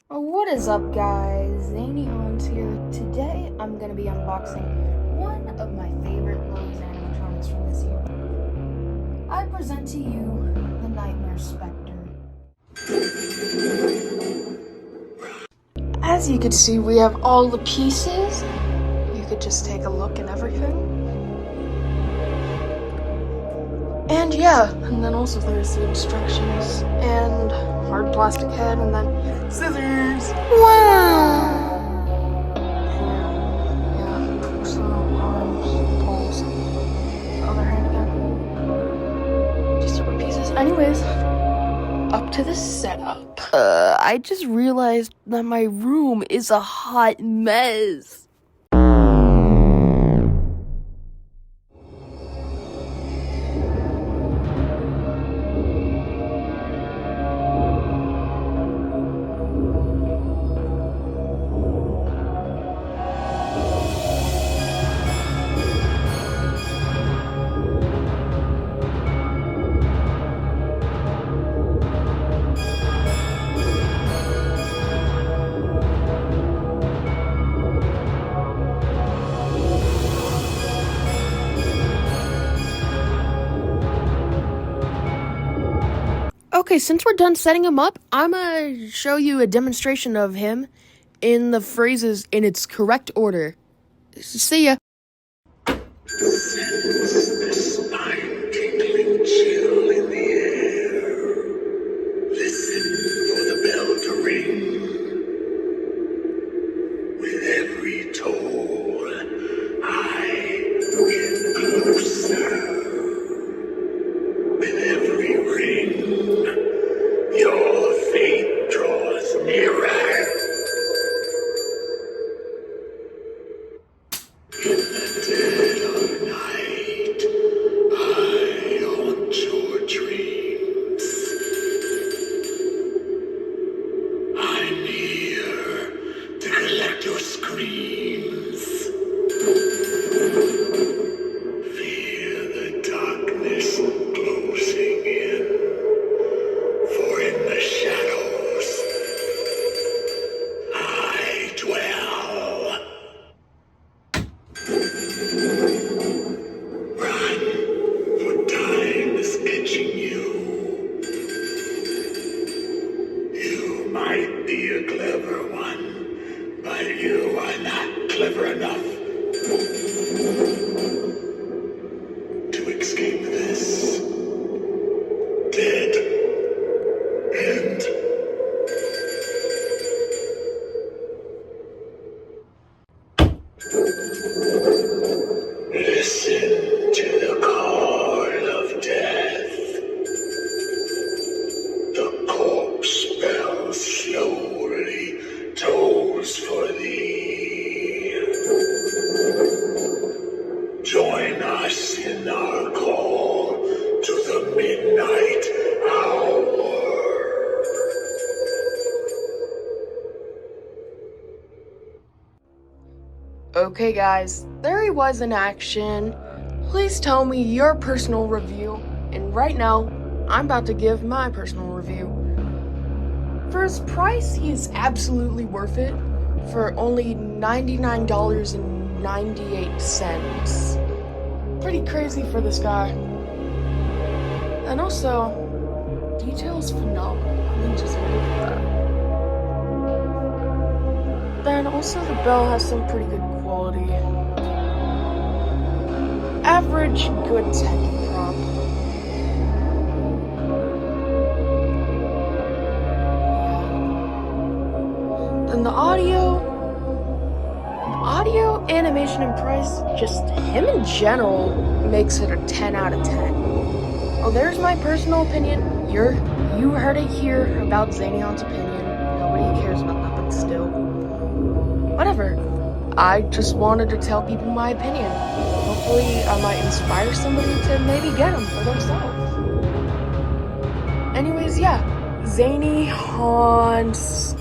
What is up, guys? Zany Hans here. Today I'm going to be unboxing one of my favorite Lowe's animatronics from this year. I present to you the Nightmare Specter. As you can see, we have all the pieces. You could just take a look and everything. And yeah, and then also there's the instructions and hard plastic head and then scissors. Wow! Yeah, so arms, pulls, other hand again. Just different pieces. Anyways, up to the setup. I just realized that my room is a hot mess. Okay, since we're done setting him up, I'm gonna show you a demonstration of him in the phrases in its correct order. See ya. Sense the spine-tingling chill in the air. Listen for the bell to ring. With every toll, I get closer. With every ring, your fate draws nearer. In the dead of night, I haunt your dreams. I'm here to collect your screams. Fear the darkness closing in, for in the shadows I dwell. Run, for time is catching you. You might be a clever one, but you are not clever enough to escape this dead end. Listen to the call of death. The corpse bell slowly tolls for thee. Join us in our call to the midnight hour. Okay, guys, there he was in action. Please tell me your personal review. And right now, I'm about to give my personal review. For his price, he is absolutely worth it for only $99.98. Pretty crazy for this guy. And also, detail's phenomenal. I mean, just look at that. Then also the bell has some pretty good quality. Average good tech prop. Then the audio, animation, and price, just him in general makes it a 10 out of 10. Oh, there's my personal opinion. You heard it here about Zanion's opinion. Nobody cares about that, but still. Whatever. I just wanted to tell people my opinion. Hopefully, I might inspire somebody to maybe get them for themselves. Anyways, yeah. Zany Hans.